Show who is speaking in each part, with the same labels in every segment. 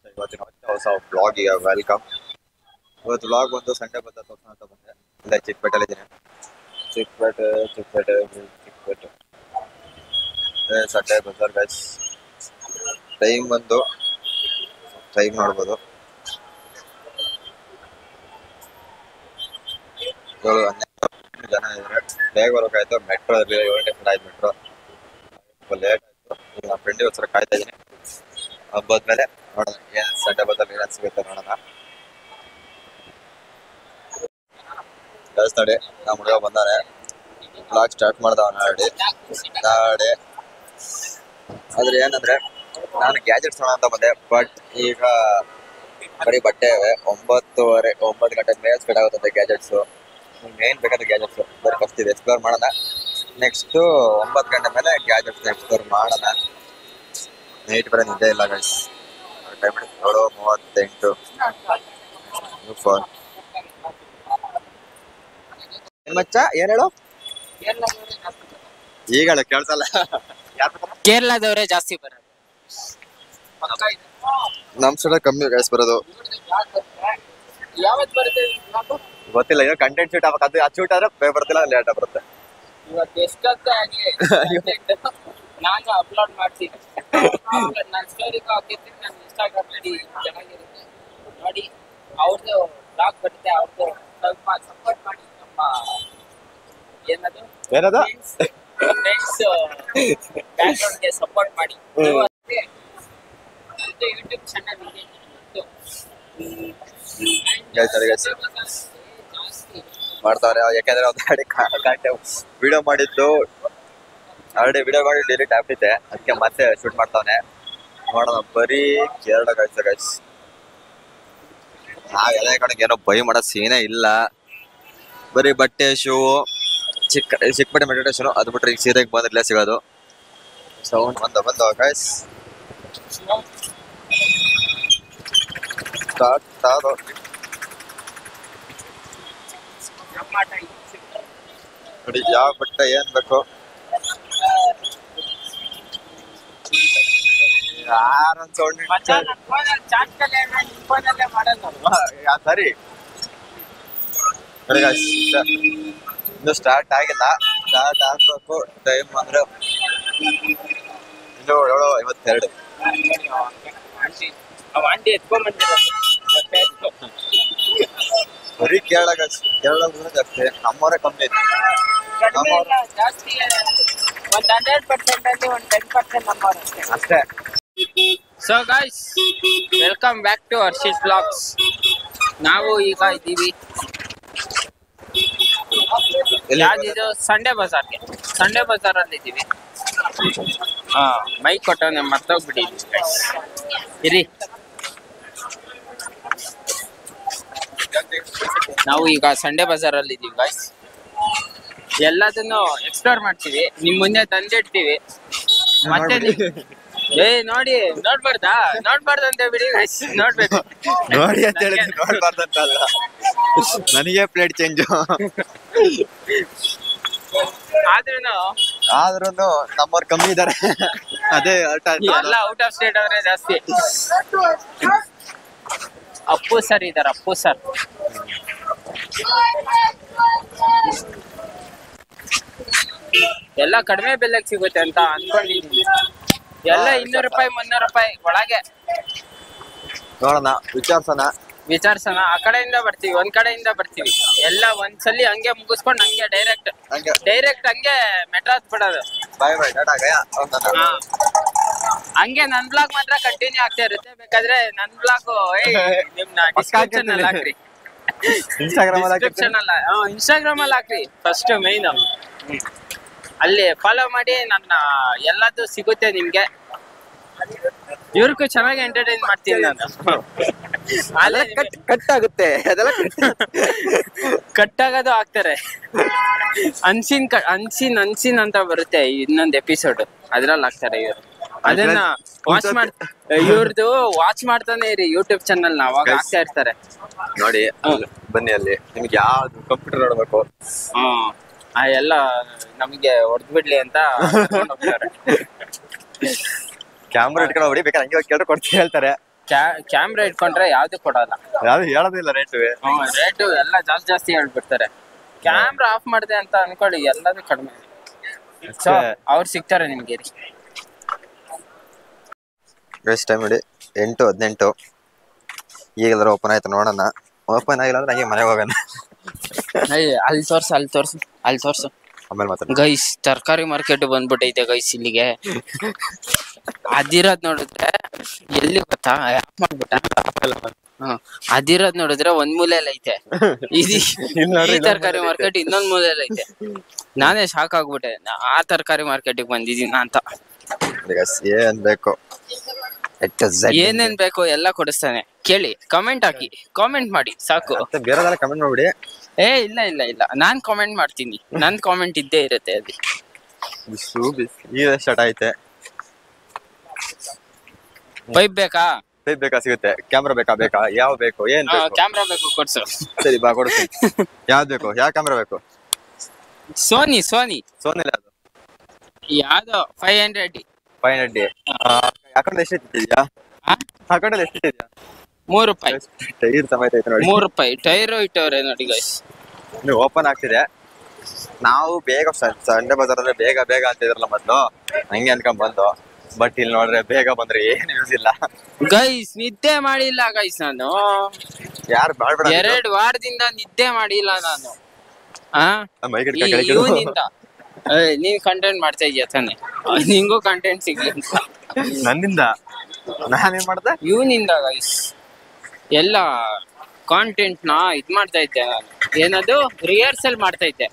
Speaker 1: ಇವತ್ತಿನ ಹೊಸ ಬ್ಲಾಗಿಗೆ ವೆಲ್ಕಮ್. ಇವತ್ತು ಬ್ಲಾಗ್ ಬಂದು ಸಂಡೆ ಬಂದ ತೋರ್ಸೋಣ ಅಂತ ಬಂದೆ. ಇಲ್ಲ ಚಿಕ್ಕಪೇಟೆಯಲ್ಲಿ ಇದ್ದೀನಿ. Chickpet Sunday bazaar guys. Time ನೋಡ್ಬೋದು 7:12 ಜನ ಇದ್ದಾರೆ. ಬೇಗ ಬರೋಕಾಯ್ತು. ಮೆಟ್ರೋ ಇರಲಿ 7 ಗಂಟೆ ಆಯ್ತು. ಮೆಟ್ರೋ ಲೇಟ್ ಆಯ್ತು. ಈಗ ನಮ್ಮ ಫ್ರೆಂಡಿಗೋಸ್ಕರ ಕಾಯ್ತಾ ಇದ್ದೀನಿ. ಹಬ್ಬದ್ಮೇಲೆ ನೋಡೋಣ ಏನ್ ಸಂಡೆ ಬಜಾರ್ ಏನ್ ಸಿಗುತ್ತೆ ನೋಡೋಣ. ನೋಡಿ ನಮ್ಮ ಹುಡುಗ ಬಂದಾನೆ. ಬ್ಲಾಗ್ ಸ್ಟಾರ್ಟ್ ಮಾಡ್ದವ ನಾಳೆ. ಆದ್ರೆ ಏನಂದ್ರೆ ನಾನು ಗ್ಯಾಜೆಟ್ಸ್ ನೋಡೋಣ ಅಂತ ಬಂದೆ. ಬಟ್ ಈಗ ಬರೀ ಬಟ್ಟೆ ಇವೆ. 9 ಗಂಟೆ ಮೇಲೆ ಸ್ಟಾರ್ಟ್ ಆಗುತ್ತೆ ಗ್ಯಾಜೆಟ್ಸ್. ನಿಮ್ಗೆ ಏನ್ ಬೇಕಾದ್ರೆ ಗ್ಯಾಜೆಟ್ಸ್ ಬರೀ ಫಸ್ಟ್ ಇದು ಎಕ್ಸ್ಪ್ಲೋರ್ ಮಾಡೋಣ. ನೆಕ್ಸ್ಟ್ 9 ಗಂಟೆ ಮೇಲೆ ಗ್ಯಾಜೆಟ್ಸ್ ಎಕ್ಸ್ಪ್ಲೋರ್ ಮಾಡೋಣ. ನೈಟ್ ಬರೀ ನಿದ್ದೆ ಇಲ್ಲ ಗೈಸ್. ಟೈಮ್ 7:38. ಫೋನ್ ಮಚ್ಚ ಏನ್ ಹೇಳು ಈಗ ಕೇಳ್ಸಲ್ಲ.
Speaker 2: ಕೇರಳದವರೇ ಜಾಸ್ತಿ ಬರೋದು.
Speaker 1: ನಮ್ ಸೈಡ್ ಕಮ್ಮಿ ಗೈಸ್ ಬರೋದು.
Speaker 2: ಯಾವತ್ತು ಬರುತ್ತೆ
Speaker 1: ಗೊತ್ತಿಲ್ಲ. ಏನೋ ಕಂಟೆಂಟ್ ಶೂಟ್ ಆಗ್ಬೇಕು. ಅದು ಶೂಟ್ ಆದ್ರೆ ಬರ್ತಿಲ್ಲ, ಲೇಟ್ ಬರುತ್ತೆ.
Speaker 2: ಇವತ್ತು ಎಷ್ಟೊತ್ತೇ ಆಗ್ಲಿ ನಾನು ಅಪ್ಲೋಡ್ ಮಾಡ್ತೀನಿ. ನಾನು ಸ್ಟೋರಿಗೂ ಹಾಕಿರ್ತೀನಿ. ನನ್ನ ಇನ್ಸ್ಟಾಗ್ರಾಮ್ ಐಡಿ ಚೆನ್ನಾಗಿರುತ್ತೆ ನೋಡಿ. ಅವ್ರದ್ದು ಬ್ಲಾಗ್ ಬರುತ್ತೆ. ಅವ್ರದ್ದು ಸ್ವಲ್ಪ ಸಪೋರ್ಟ್ ಮಾಡಿ. ನಮ್ಮ ಏನದು ಫ್ರೆಂಡ್ಸ್ ಬ್ಯಾಕ್ಗ್ರೌಂಡ್ಗೆ ಸಪೋರ್ಟ್ ಮಾಡಿ. ಯೂಟ್ಯೂಬ್ ಚಾನಲ್
Speaker 1: ಮಾಡ್ತಾವ್ರೆ. ಯಾಕಂದ್ರೆ ವಿಡಿಯೋ ಮಾಡಿದ್ದು ಆಲ್ರೆಡಿ ವಿಡಿಯೋ ಮಾಡಿ ಡಿಲೀಟ್ ಆಗ್ಬಿಟ್ಟಿದೆ. ಅದಕ್ಕೆ ಮತ್ತೆ ಶೂಟ್ ಮಾಡ್ತಾವನೆ. ನೋಡೋಣ. ಬರೀ ಕೇರಳ ಗೈಸ್. ನಾವೆಲ್ಲ ಕಡೆಗೆ ಏನೋ ಬೈ ಮಾಡೋ ಸೀನೇ ಇಲ್ಲ. ಬರೀ ಬಟ್ಟೆ, ಶೂ, ಚಿಕ್ಕಪೇಟೆ ಮೆಟ್ರೋ ಸ್ಟೇಷನ್. ಅದು ಬಿಟ್ರೆ ಈಗ ಸೀರೆಗೆ ಬಂದಿರ್ಲೇ ಸಿಗೋದು. ಸೌಂಡ್ ಬಂದ ಗೈಸ್. ನೋಡಿ ಯಾವ ಬಟ್ಟೆ ಏನ್ ಬೇಕು. ಯಾರೊಂದ್ ಸೌಂಡ್ ಸರಿ. ಇನ್ನು ಸ್ಟಾರ್ಟ್ ಆಗಿಲ್ಲ. ಸ್ಟಾರ್ಟ್ ಆಗ್ಬೇಕು. ಟೈಮ್ ಅಂದ್ರೆ ಇನ್ನು 7:52. ಬರೀ ಕೇರಳ ಜಾಸ್ತಿ. ನಮ್ಮವರೇ ಕಮ್ಮಿ ಐತಿ.
Speaker 2: ಜಾಸ್ತಿ 100% ಅಲ್ಲಿ 10% ನಮ್ಮವರಷ್ಟೇ
Speaker 1: ಅಷ್ಟೇ.
Speaker 2: So guys, welcome back to Harshith blogs. ನಾವು ಈಗ ಇದ್ದೀವಿ ಯಾವ್ದಿದು ಸಂಡೆ ಬಜಾರಲ್ಲಿ ಇದ್ದೀವಿ. ಮೈಕ್ ಕೊಟ್ಟವನೆ ಮರ್ತೋಗ್ಬಿಟ್ಟಿದ್ವಿ ಗೈಸ್. ಇರಿ, ನಾವು ಈಗ ಸಂಡೆ ಬಜಾರಲ್ಲಿ ಇದ್ದೀವಿ ಗೈಸ್. ಎಲ್ಲದನ್ನು ಎಕ್ಸ್ಪ್ಲೋರ್ ಮಾಡ್ತೀವಿ. ನಿಮ್ ಮುಂದೆ ತಂದಿಡ್ತೀವಿ. ಮತ್ತೆ ನೋಡಿ ನೋಡ್ಬಾರ್ದು ಅಂತ ಬಿಡಿ ಗೈಸ್. ನೋಡ್ಬೇಕು
Speaker 1: ನೋಡಿ ಅಂತ ಹೇಳಿ ನೋಡ್ಬಾರ್ದಂತಲ್ಲ. ನನಗೆ ಪ್ಲೇಟ್ ಚೇಂಜ್. ಆದ್ರೂ ನಮ್ಮವ್ರು ಕಮ್ಮಿ ಇದಾರೆ. ಅದೇ
Speaker 2: ಎಲ್ಲ ಔಟ್ ಆಫ್ ಸ್ಟೇಟ್ ಅವರೇ ಜಾಸ್ತಿ. ಅಪ್ಪು ಸರ್ ಇದಾರೆ. ಅಪ್ಪು ಸರ್ ಎಲ್ಲ ಕಡಿಮೆ ಬೆಲೆಗೆ ಸಿಗುತ್ತೆ ಅಂತ ಅನ್ಕೊಂಡಿದೀನಿ. ಎಲ್ಲ 200 ರೂಪಾಯಿ 300 ರೂಪಾಯಿ ಒಳಗೆ.
Speaker 1: ನೋಡೋಣ, ವಿಚಾರ್ಸೋಣ.
Speaker 2: ಆ ಕಡೆಯಿಂದ ಬರ್ತೀವಿ, ಒಂದ್ ಕಡೆಯಿಂದ ಬರ್ತೀವಿ. ಎಲ್ಲ ಒಂದ್ಸಲಿ ಹಂಗೆ ಮುಗಿಸ್ಕೊಂಡು ಹಂಗೆ ಡೈರೆಕ್ಟ್ ಹಂಗೆ ಮೆಟ್ರಾಸ್ ಬಿಡೋದು.
Speaker 1: ಬಾಯ್ ಟಾಟಾ ಗಯಾ.
Speaker 2: ಹಂಗೆ ನನ್ ಬ್ಲಾಗ್ ಮಾತ್ರ ಕಂಟಿನ್ಯೂ ಆಗ್ತಾ ಇರುತ್ತೆ. ಬೇಕಾದ್ರೆ ನನ್ ಬ್ಲಾಗ್ ನಿಮ್ನ ಡಿಸ್ಕ್ರಿಪ್ಷನ್ ಅಲ್ಲಿ ಹಾಕ್ರಿ. ಇನ್ಸ್ಟಾಗ್ರಾಮ್ ಅಲ್ಲಿ ಹಾಕ್ರಿ ಫಸ್ಟ್ ಮೈನ್. ಅಲ್ಲಿ ಫಾಲೋ ಮಾಡಿ. ನನ್ನ ಎಲ್ಲದೂ ಸಿಗುತ್ತೆ ನಿಮ್ಗೆ. ಇವ್ರಿಗೂ ಚೆನ್ನಾಗಿ ಎಂಟರ್ಟೈನ್ ಮಾಡ್ತೀನಿ ನಾನು.
Speaker 1: ಕಟ್ ಆಗುತ್ತೆ ಅದೆಲ್ಲ.
Speaker 2: ಕಟ್ ಆಗೋದು ಆಗ್ತಾರೆ. ಅನ್ಸಿನ್ ಅಂತ ಬರುತ್ತೆ ಇನ್ನೊಂದು ಎಪಿಸೋಡ್. ಅದ್ರಲ್ಲಿ ಹಾಕ್ತಾರೆ ಇವ್ರು. ಅದನ್ನ ಇವ್ರದ್ದು ವಾಚ್ ಮಾಡ್ತಾನೆ ಇರಿ ಯೂಟ್ಯೂಬ್ ಚಾನಲ್ ನ. ಅವಾಗ ಆಗ್ತಾ ಇರ್ತಾರೆ
Speaker 1: ನೋಡಿ. ಬನ್ನಿ, ಅಲ್ಲಿ ನಿಮ್ಗೆ ಯಾವ್ದು ಕಂಪ್ಯೂಟರ್ ನೋಡ್ಬೇಕು
Speaker 2: ಎಲ್ಲ ನಮಗೆ ಹೊಡೆದ್ ಬಿಡ್ಲಿ ಅಂತ
Speaker 1: ಕ್ಯಾಮ್ರಾ ಇಟ್ಕೊಂಡು ಹೊಡಿ ಬೇಕಾದ್ರೆ ಹಂಗೆ ಕೇಳ್ರೆ ಕೊಡ್ತೀವಿ ಹೇಳ್ತಾರೆ.
Speaker 2: ಕ್ಯಾಮ್ರಾ ಇಟ್ಕೊಂಡ್ರೆ ಯಾವ್ದು ಕೊಡಲ್ಲ.
Speaker 1: ಯಾವ್ದು ಹೇಳೋದಿಲ್ಲ ರೇಟ್.
Speaker 2: ರೇಟು ಎಲ್ಲ ಜಾಸ್ತಿ ಹೇಳ್ಬಿಡ್ತಾರೆ. ಕ್ಯಾಮ್ರಾ ಆಫ್ ಮಾಡಿದೆ ಅಂತ ಅನ್ಕೊಳ್ಳಿ, ಎಲ್ಲದೂ ಕಡಿಮೆ. ಸೊ ಅವ್ರು ಸಿಗ್ತಾರೆ ನಿಮ್ಗೆ.
Speaker 1: ಎಷ್ಟು ಟೈಮ್ ನೋಡಿ 8:18. ಈಗೆಲ್ಲರೂ ಓಪನ್ ಆಯ್ತು, ನೋಡೋಣ. ಓಪನ್ ಆಗಿಲ್ಲ ಅಂದ್ರೆ ಹಂಗೆ ಮನೆಗೆ ಹೋಗೋಣ.
Speaker 2: ಅಲ್ಲಿ ತೋರ್ಸು
Speaker 1: ಆಮೇಲೆ ಮಾತಾಡ.
Speaker 2: ಗೈಸ್ ತರಕಾರಿ ಮಾರ್ಕೆಟ್ ಬಂದ್ಬಿಟ್ಟೈತೆ ಗೈಸ್ ಇಲ್ಲಿಗೆ. ಅದಿರೋದ್ ನೋಡಿದ್ರೆ ಎಲ್ಲಿ ಗೊತ್ತಾ, ಆಫ್ ಮಾಡ್ಬಿಟ್ಟ. ಅದಿರೋದ್ ನೋಡಿದ್ರೆ ಒಂದ್ ಮೂಲೆಯಲ್ಲಿ ಐತೆ. ಈ ತರಕಾರಿ ಮಾರ್ಕೆಟ್ ಇನ್ನೊಂದ್ ಮೂಲೆಯಲ್ಲಿ ಐತೆ. ನಾನೇ ಶಾಕ್ ಆಗ್ಬಿಟ್ಟೆ, ಆ ತರಕಾರಿ ಮಾರ್ಕೆಟಿಗೆ ಬಂದಿದ್ದೀನ ಅಂತ.
Speaker 1: ಏನ್ ಬೇಕು
Speaker 2: ಏನೇನ್ ಬೇಕು ಎಲ್ಲ ಕೊಡಿಸ್ತಾನೆ. ಕೇಳಿ, ಕಮೆಂಟ್ ಹಾಕಿ, ಕಾಮೆಂಟ್ ಮಾಡಿ ಸಾಕು.
Speaker 1: ಬೇರೆ ಕಮೆಂಟ್ ಮಾಡ್ಬಿಡಿ.
Speaker 2: ಇಲ್ಲ ನಾನ್ ಕಾಮೆಂಟ್ ಮಾಡ್ತೀನಿ. ನನ್ ಕಾಮೆಂಟ್ ಇದ್ದೇ ಇರುತ್ತೆ ಅಲ್ಲಿ.
Speaker 1: ಈಗ ಸ್ಟಾರ್ಟ್ ಐತೆ.
Speaker 2: ಪೈಪ್ ಬೇಕಾ
Speaker 1: ಸಿಗುತ್ತೆ. ಕ್ಯಾಮ್ರಾ ಬೇಕಾ ಯಾವ ಬೇಕು, ಏನ್
Speaker 2: ಕ್ಯಾಮ್ರಾ ಬೇಕು ಕೊಡ್ಸು.
Speaker 1: ಸರಿ ಬಾ ಕೊಡ್ತೀನಿ. ಯಾವ್ದು ಬೇಕು, ಯಾವ ಕ್ಯಾಮ್ರಾ ಬೇಕು?
Speaker 2: ಸೋನಿ ಯಾವ್ದೋ 500D. ಅಕೌಂಟ್ ಎಷ್ಟಿದ್ಯಾ? ಅಕೌಂಟಲ್ಲಿ ಎಷ್ಟಿದ್ಯಾ? ₹3. ಟೈರ್ ಸಮೇತ ಐತೆ ನೋಡಿ. ₹3 ಟೈರು ಇಟ್ಟವ್ರೆ ನೋಡಿ ಗೈಸ್.
Speaker 1: ನೀವು ಓಪನ್ ಆಗ್ತಿದೆ. ನಾವು ಬೇಗ ಸಂಡೆ ಬಜಾರಲ್ಲಿ ಬೇಗ ಅಂತಿದ್ರಲ್ಲ ಮೊದ್ಲು, ಹಂಗೆ ಅನ್ಕೊಂಡ್ ಬಂದು. ಬಟ್ ಇಲ್ಲಿ ನೋಡ್ರೆ ಬೇಗ ಬಂದ್ರೆ ಏನು ಯೂಸ್ ಇಲ್ಲ
Speaker 2: ಗೈಸ್. ನಿದ್ದೆ ಮಾಡಿಲ್ಲ ಗೈಸ್ ನಾನು.
Speaker 1: ಯಾರು ಬಾಳ್ಬೇಡ,
Speaker 2: 2 ವಾರದಿಂದ ನಿದ್ದೆ ಮಾಡಿಲ್ಲ ನಾನು. ಇವನಿಂದ ನೀವ್ ಕಂಟೆಂಟ್ ಮಾಡ್ತಾ ಇದೀಯ ತಾನೆ, ನಿಂಗೂ ಕಂಟೆಂಟ್ ಸಿಗ್ಲಿ ಅಂತ.
Speaker 1: ನನ್ನಿಂದ ನಾನೇನ್ ಮಾಡ್ದೆ?
Speaker 2: ಇವನಿಂದ ಗೈಸ್ ಎಲ್ಲ ಕಾಂಟೆಂಟ್ ನ ಇದ್ ಮಾಡ್ತಾ ಇದ್ದೆ ನಾನು. ಏನದು ರಿಹರ್ಸಲ್ ಮಾಡ್ತಾ ಇದ್ದೆ.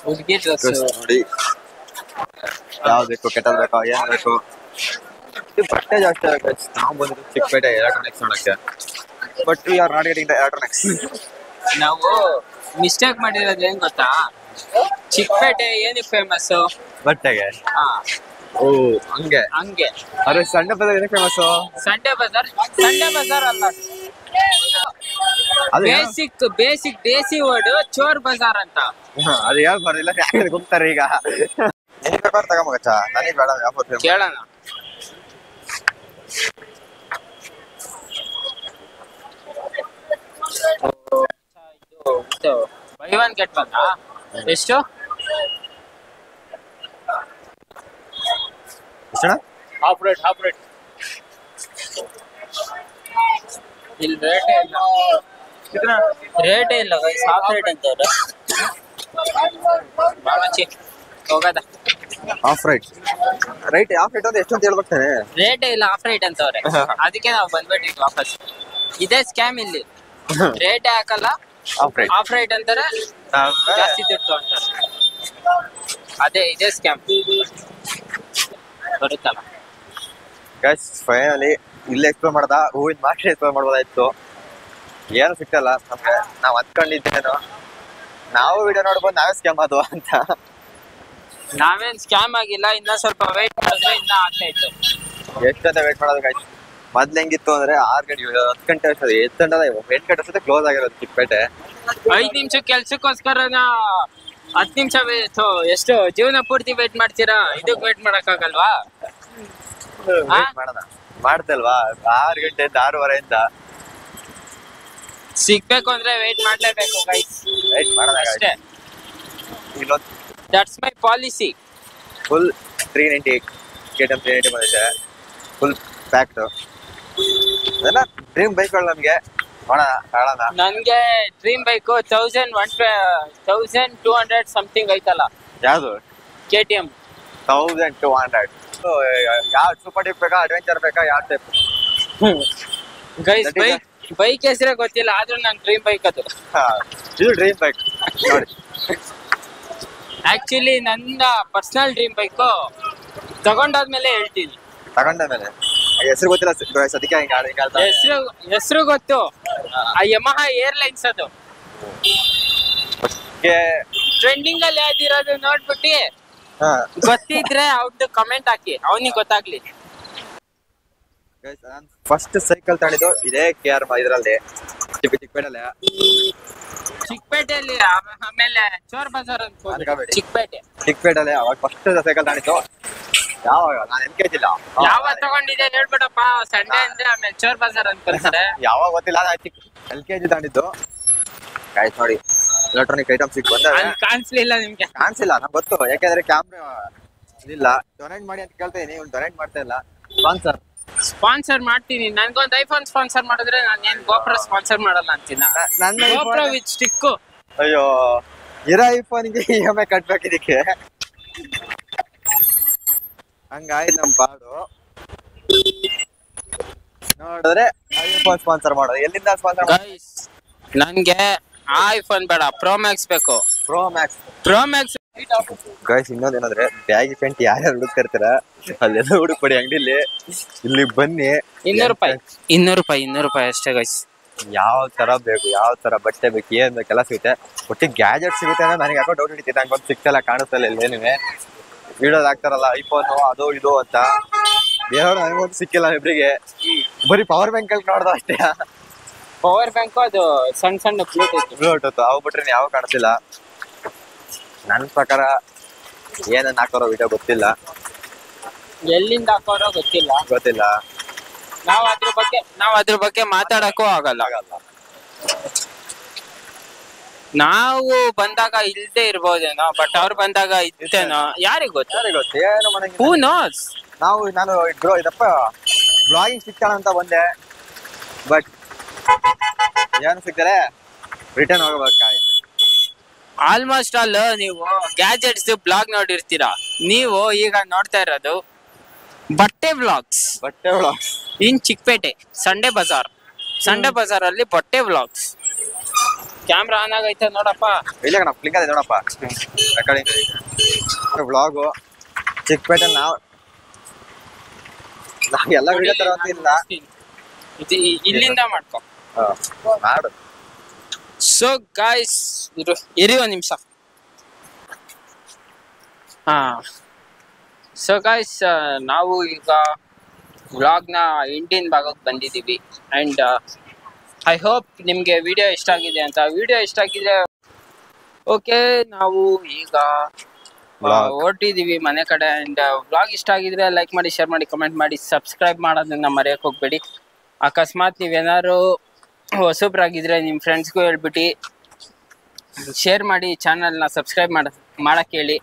Speaker 2: ಹುಡುಗಿ ಡ್ರೆಸ್
Speaker 1: ನೋಡಿ, ಯಾವ್ದು ಬೇಕು, ಕೆಟ್ಟದ್ ಬೇಕಾ, ಏನ್ ಬೇಕು. ಬಟ್ಟೆ ಜಾಸ್ತಿ ಆಗುತ್ತೆ. ನಾವು ಬಂದಿದ್ದು ಚಿಕ್ಕಪೇಟೆ ಎಲೆಕ್ಟ್ರಾನಿಕ್ಸ್ ನೋಡಕ್ಕೆ. But we are not getting the electronics.
Speaker 2: ನಾವು ಮಿಸ್ಟೇಕ್ ಮಾಡಿರೋದು ಏನ್ ಗೊತ್ತಾ, ಚಿಕ್ಕಪೇಟೆ ಏನಕ್ಕೆ ಫೇಮಸ್?
Speaker 1: ಬಟ್ಟೆಗೆ. ಓ ಹಂಗೆ. ಅರೆ ಸಂಡೆ ಬಜಾರ್ ಏನಕ್ಕೆ ಫೇಮಸ್?
Speaker 2: ಸಂಡೆ ಬಜಾರ್ ಅಲ್ಲ, ಬೇಸಿಕ್ ದೇಸಿ ವರ್ಡ್ ಚೋರ್ ಬಜಾರ್ ಅಂತ.
Speaker 1: ಅದು ಹೇಳ್ಬಾರ್ದಿಲ್ಲ, ಹೋಗ್ತಾರೆ ಈಗ. ತಗೊಂಬಚ್ಚ, ನನಗೆ ಬೇಡ.
Speaker 2: ಕೇಳೋಣ. Buy one get one. ಎಷ್ಟು? Half rate. ಇಲ್ಲಿ ರೇಟೇ ಇಲ್ಲ ಗೈಸ್, ಹಾಫ್ ರೇಟ್ ಅಂತವ್ರೆ. ಹೋಗದ
Speaker 1: ಆಫ್ ರೈಟ್ ಅಂದ್ರೆ ಎಷ್ಟು ಅಂತ ಹೇಳ್ಬೇಕಾನೆ.
Speaker 2: ರೇಟೇ ಇಲ್ಲ, ಆಫ್ ರೈಟ್ ಅಂತವ್ರೆ. ಅದಕ್ಕೆ ನಾವು ಬಂದ್ಬಿಟ್ಟಿದ್ವಿ ವಾಪಸ್. ಇದೇ ಸ್ಕ್ಯಾಮ್ ಇಲ್ಲಿ. ರೇಟೇ ಹಾಕಲ್ಲ, ಆಫ್ ರೈಟ್ ಅಂತಾರೆ, ಜಾಸ್ತಿ ದುಡ್ಡು ಅಂತಾರೆ. ಅದೇ ಇದೇ ಸ್ಕ್ಯಾಮ್ ಬರುತ್ತಲ್ಲ.
Speaker 1: ಗೈಸ್ ಫೈನಲಿ ಇಲ್ಲೇ ಎಕ್ಸ್ಪ್ಲೋರ್ ಮಾಡ್ದ. ಹೂವಿನ ಮಾರ್ಕೆಟ್ ಎಕ್ಸ್ಪ್ಲೋರ್ ಮಾಡ್ಬೋದಾಯ್ತು, ಏನು ಸಿಗ್ತಲ್ಲ ನಮ್ಗೆ. ನಾವ್ ಅಂದ್ಕೊಂಡಿದ್ದೇನೋ ನಾವು ವಿಡಿಯೋ ನೋಡ್ಬೋದು ನಾವೇ ಸ್ಕ್ಯಾಮ್ ಆದ್ವು ಅಂತ.
Speaker 2: ನಾವೇನ್ ಸ್ಕ್ಯಾಮ್ ಆಗಿಲ್ಲ, ಇನ್ನ ಸ್ವಲ್ಪ ವೇಟ್ ಮಾಡಿದ್ರೆ ಇನ್ನ ಆಗ್ತಾ ಇತ್ತು.
Speaker 1: ಎಷ್ಟಂತ ವೇಟ್ ಮಾಡೋದು ಗೈಸ್. ಮೊದ್ಲು ಹೆಂಗಿತ್ತು ಅಂದ್ರೆ 6 ಗಂಟೆ 10 ಗಂಟೆ ಅಷ್ಟೇ, 8 ಗಂಟೆ ಅಷ್ಟೇ ಕ್ಲೋಸ್ ಆಗಿರೋದು ಚಿಕ್ಕಪೇಟೆ.
Speaker 2: 5 ನಿಮಿಷ ಕೆಲ್ಸಕ್ಕೋಸ್ಕರ 10 ನಿಮಿಷ ಎಷ್ಟು ಜೀವನ ಪೂರ್ತಿ ವೇಟ್ ಮಾಡ್ತೀರಾ? ಇದಕ್ ವೇಟ್ ಮಾಡಕ್ಕಾಗಲ್ವಾ?
Speaker 1: ಮಾಡ್ತಲ್ವಾ 6 ಗಂಟೆಯಿಂದ 6:30
Speaker 2: ಸಿಗ್ಬೇಕು ಅಂದ್ರೆ ವೇಟ್ ಮಾಡ್ಲೇಬೇಕು ಗೈಸ್.
Speaker 1: ವೇಟ್ ಮಾಡೋದಾಗಷ್ಟೇ.
Speaker 2: That's my policy.
Speaker 1: Full 398 KTM 390 ಬಂದಿದೆ, ಫುಲ್ ಪ್ಯಾಕ್ಡ್. ಅದೆಲ್ಲ ಡ್ರೀಮ್ ಬೈಕ್ಗಳು ನಮ್ಗೆ.
Speaker 2: ನನ್ಗೆ ಡ್ರೀಮ್ ಬೈಕ್ 1200 ಸಮಥಿಂಗ್ ಐತಲ್ಲ.
Speaker 1: ಯಾವ್ದು?
Speaker 2: KTM
Speaker 1: 1200. ಯಾವ ಸೂಪರ್ ಟೈಪ್ ಬೇಕಾ, ಅಡ್ವೆಂಚರ್ ಬೇಕಾ, ಯಾವ ಟೈಪ್?
Speaker 2: ಗೈಸ್ ಬೈಕ್ ಹೆಸರೇ ಗೊತ್ತಿಲ್ಲ, ಆದ್ರೂ ನನ್ ಡ್ರೀಮ್ ಬೈಕ್ ಅದು.
Speaker 1: ಇದು ಡ್ರೀಮ್ ಬೈಕ್ ನೋಡಿ.
Speaker 2: ಆಕ್ಚುಲಿ ನನ್ನ ಪರ್ಸನಲ್ ಡ್ರೀಮ್ ಬೈಕ್ ತಗೊಂಡಾದ್ಮೇಲೆ ಹೇಳ್ತೀನಿ.
Speaker 1: ತಗೊಂಡಾದ್ಮೇಲೆ ಹೆಸರು ಗೊತ್ತಿಲ್ಲ ಸದ್ಯಕ್ಕೆ.
Speaker 2: ಹೆಸರು ಗೊತ್ತು, ಯಮಹಾ ಏರ್ಲೈನ್ಸ್. ಅದು ಟ್ರೆಂಡಿಂಗ್ ಅಲ್ಲಿ ಯಾವ್ದಿರೋದು ನೋಡ್ಬಿಟ್ಟು ಗೊತ್ತಿದ್ರೆ ಅವ್ರದ್ದು ಕಮೆಂಟ್ ಹಾಕಿ, ಅವನಿಗೆ ಗೊತ್ತಾಗ್ಲಿ.
Speaker 1: ಫಸ್ಟ್ ಸೈಕಲ್ ತಗೊಂಡಿದ್ದು ಇದೇ KR ಇದ್ರಲ್ಲಿ ಚಿಕ್ಕಪೇಟೆಲೆ.
Speaker 2: ಚಿಕ್ಕಪೇಟೆಯಲ್ಲಿ ಆಮೇಲೆ ಚೋರ್ ಬಜಾರ್ ಅಂತ ಹೋಗಿ.
Speaker 1: ಅನ್ಕೋಬೇಡಿ.
Speaker 2: ಚಿಕ್ಕಪೇಟೆ
Speaker 1: ಅವಾಗ ಫಸ್ಟ್ ಸೈಕಲ್ ತಾಣಿತ್ತು. ಯಾವಾಗ ನಾನು NKG ಇಲ್ಲ.
Speaker 2: ಯಾವಾಗ ತಗೊಂಡಿದ್ದೆ ಹೇಳ್ಬಿಡಪ್ಪ. ಸಂಡೆ ಅಂದ್ರೆ ಆಮೇಲೆ ಚೋರ್ ಬಜಾರ್ ಅಂತ ಕಳ್ತಾರೆ.
Speaker 1: ಯಾವಾಗ ಗೊತ್ತಿಲ್ಲ, LKG ತಾಣಿದ್ದು. ಗಾಯ್ಸ್ ನೋಡಿ, ಎಲೆಕ್ಟ್ರಾನಿಕ್ ಐಟಮ್ಸ್ ಈಗ ಬಂದವೆ.
Speaker 2: ಅಲ್ಲಿ ಕಾಣಿಸ್ಲಿಲ್ಲ ನಿಮ್ಗೆ?
Speaker 1: ಕಾಣಿಸಿಲ್ಲ, ನಂಗೆ ಗೊತ್ತು, ಯಾಕೆಂದ್ರೆ ಕ್ಯಾಮ್ರಾ ಇದಿಲ್ಲ. ಡೊನೇಟ್ ಮಾಡಿ ಅಂತ ಕೇಳ್ತೀನಿ, ನೀವು ಡೊನೇಟ್ ಮಾಡ್ತಾ ಇಲ್ಲ.
Speaker 2: ಸ್ಪಾನ್ಸರ್ ಮಾಡ್ತೀನಿ. ನನ್ಗೊಂದು ಐಫೋನ್ ಸ್ಪಾನ್ಸರ್ ಮಾಡಿದ್ರೆ ನಾನು ಏನ್ ಗೋಪ್ರೋ ಸ್ಪಾನ್ಸರ್ ಮಾಡಲ್ಲ ಅಂತೀನ. GoPro with stick.
Speaker 1: ಅಯ್ಯೋ, ಇರೋ ಐಫೋನ್ಗೆ EMI ಕಟ್ಬೇಕು ಇದಕ್ಕೆ. ಹಂಗಾಯ್ತು ನಮ್ ಪಾಡು. ನೋಡಿದ್ರೆ ಐಫೋನ್ ಸ್ಪಾನ್ಸರ್ ಮಾಡೋದು. ಎಲ್ಲಿಂದ ಸ್ಪಾನ್ಸರ್?
Speaker 2: ಗೈಸ್, ನನ್ಗೆ ಐಫೋನ್ ಬೇಡ, ಪ್ರೋ ಮ್ಯಾಕ್ಸ್ ಬೇಕು.
Speaker 1: Pro Max. ಗೈಸ್, ಇನ್ನೊಂದೇನಂದ್ರೆ ಬ್ಯಾಗಿ ಪ್ಯಾಂಟ್ ಯಾರ್ಯಾರು ಹುಡುಕ್ತಿರ್ತೀರ ಅಲ್ಲೆಲ್ಲ ಹುಡುಕ್ಬೇಡಿ ಅಂಗಡಿಲಿ. ಇಲ್ಲಿ ಬನ್ನಿ,
Speaker 2: 200 ರೂಪಾಯಿ ಅಷ್ಟೇ ಗೈಸ್.
Speaker 1: ಯಾವ ತರ ಬೇಕು, ಯಾವ ತರ ಬಟ್ಟೆ ಬೇಕು, ಏನ್ ಬೇಕೆಲ್ಲ ಸಿಗುತ್ತೆ. ಒಟ್ಟಿಗೆ ಗ್ಯಾಜೆಟ್ ಸಿಗುತ್ತೆ ಅಂದ್ರೆ ನನಗೆ ಯಾಕೋ ಡೌಟ್ ಹಿಡಿತಿತ್ತು. ನಂಗೆ ಒಂದು ಸಿಕ್ತಲ್ಲ, ಕಾಣಿಸ್ತಲ್ಲ ಇಲ್ಲೇನಿವೆ ವಿಡಿಯೋದ್ ಹಾಕ್ತಾರಲ್ಲ ಐಫೋನು ಅದು ಇದು ಅಂತ. ಬೇರೆಯವ್ರು ನನಗೊಂದು ಸಿಕ್ಕಿಲ್ಲ ಇಬ್ರಿಗೆ. ಬರೀ ಪವರ್ ಬ್ಯಾಂಕ್ ಅಲ್ಲಿ ನೋಡ್ದ ಅಷ್ಟೇ.
Speaker 2: ಪವರ್ ಬ್ಯಾಂಕ್ ಅದು ಸಣ್ಣ
Speaker 1: ಬ್ಲೂಟೂತ್ ಅವು ಬಿಟ್ರೆ ಯಾವ ಕಾಣಿಸ್ತಿಲ್ಲ. ನನ್ನ ಪ್ರಕಾರ ಏನನ್ನ ಹಾಕೋರೋ ವಿಡಿಯೋ ಗೊತ್ತಿಲ್ಲ,
Speaker 2: ಎಲ್ಲಿಂದ ಹಾಕೋರೋ ಗೊತ್ತಿಲ್ಲ. ನಾವ್ ಅದ್ರ ಬಗ್ಗೆ ಮಾತಾಡಕ್ಕೂ ಆಗಲ್ಲ. ನಾವು ಬಂದಾಗ ಇಲ್ದೇ ಇರ್ಬೋದೇನೋ, ಬಟ್ ಅವ್ರು ಬಂದಾಗ ಇತ್ತೇನೋ, ಯಾರಿಗ್ ಗೊತ್ತು.
Speaker 1: ಏನು ಮನೆಗೆ
Speaker 2: ಹೂ ನೋಸ್.
Speaker 1: ನಾನು ಇದಪ್ಪ ಬ್ಲಾಗಿಂಗ್ ಸಿಗ್ತಾಳ ಅಂತ ಬಂದೆ, ಬಟ್ ಏನು ಸಿಗ್ತಾರೆ, ರಿಟರ್ನ್ ಹೋಗ್ಬೇಕಾಯ್ತು.
Speaker 2: ಆಲ್ಮೋಸ್ಟ್ ಆಲ್ ನೀವು ಗ್ಯಾಜೆಟ್ಸ್ ಬ್ಲಾಗ್ ನೋಡಿರ್ತೀರಾ. ನೀವು ಈಗ ನೋಡ್ತಾ ಇರೋದು ಬಟ್ಟೆ blogs in Chickpet Sunday bazaar ಅಲ್ಲಿ ಬಟ್ಟೆ ಬ್ಲಾಗ್ಸ್. ಕ್ಯಾಮ್ರಾ ಆನ್ ಆಗೈತೆ ನೋಡಪ್ಪ.
Speaker 1: ಇಲ್ಲ ಕಣ, ಕ್ಲಿಕ್ ಆಗಿದೆ ನೋಡಪ್ಪ. Recording vlog Chickpet. ನಾವು ಎಲ್ಲ ವಿಡಿಯೋ ತರ ಇಲ್ಲ,
Speaker 2: ಇಲ್ಲಿಂದ ಮಾಡ್ಕೊ
Speaker 1: ಮಾಡು.
Speaker 2: ಸೊ ಗಾಯ್ಸ್, ಇರಿ ಒಂದು ನಿಮಿಷ. ಸೊ ಗಾಯ್ಸ್, ನಾವು ಈಗ ವ್ಲಾಗ್ನ ಇಂಡಿಯನ್ ಭಾಗಕ್ಕೆ ಬಂದಿದ್ದೀವಿ. ಆ್ಯಂಡ್ ಐ ಹೋಪ್ ನಿಮಗೆ ವಿಡಿಯೋ ಇಷ್ಟ ಆಗಿದೆ ಅಂತ. ವಿಡಿಯೋ ಇಷ್ಟ ಆಗಿದ್ರೆ ಓಕೆ, ನಾವು ಈಗ ಹೊರಟಿದ್ದೀವಿ ಮನೆ ಕಡೆ. ಆ್ಯಂಡ್ ವ್ಲಾಗ್ ಇಷ್ಟ ಆಗಿದ್ರೆ ಲೈಕ್ ಮಾಡಿ, ಶೇರ್ ಮಾಡಿ, ಕಮೆಂಟ್ ಮಾಡಿ, ಸಬ್ಸ್ಕ್ರೈಬ್ ಮಾಡೋದನ್ನ ಮರೆಯೋಕೆ ಹೋಗ್ಬೇಡಿ. ಅಕಸ್ಮಾತ್ ನೀವೇನಾದ್ರು ಹೊಸಬ್ರಾಗಿದ್ರೆ ನಿಮ್ಮ ಫ್ರೆಂಡ್ಸ್ಗೂ ಹೇಳ್ಬಿಟ್ಟು ಶೇರ್ ಮಾಡಿ, ಚಾನಲ್ನ ಸಬ್ಸ್ಕ್ರೈಬ್ ಮಾಡಕ್ಕೆ ಹೇಳಿ.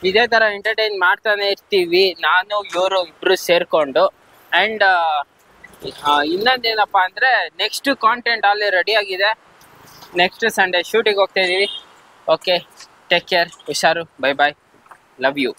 Speaker 2: ಇದೇ ಥರ ಎಂಟರ್ಟೈನ್ ಮಾಡ್ತಾನೆ ಇರ್ತೀವಿ, ನಾನು ಇವರು ಇಬ್ಬರು ಸೇರಿಕೊಂಡು. ಆ್ಯಂಡ್ ಇನ್ನೊಂದೇನಪ್ಪ ಅಂದರೆ, ನೆಕ್ಸ್ಟ್ ಕಾಂಟೆಂಟ್ ಅಲ್ಲಿ ರೆಡಿ ಆಗಿದೆ. ನೆಕ್ಸ್ಟ್ ಸಂಡೇ ಶೂಟಿಗೆ ಹೋಗ್ತಾ ಇದ್ದೀವಿ. ಓಕೆ, ಟೇಕ್ ಕೇರ್, ಹುಷಾರು, ಬೈ ಬಾಯ್, ಲವ್ ಯು.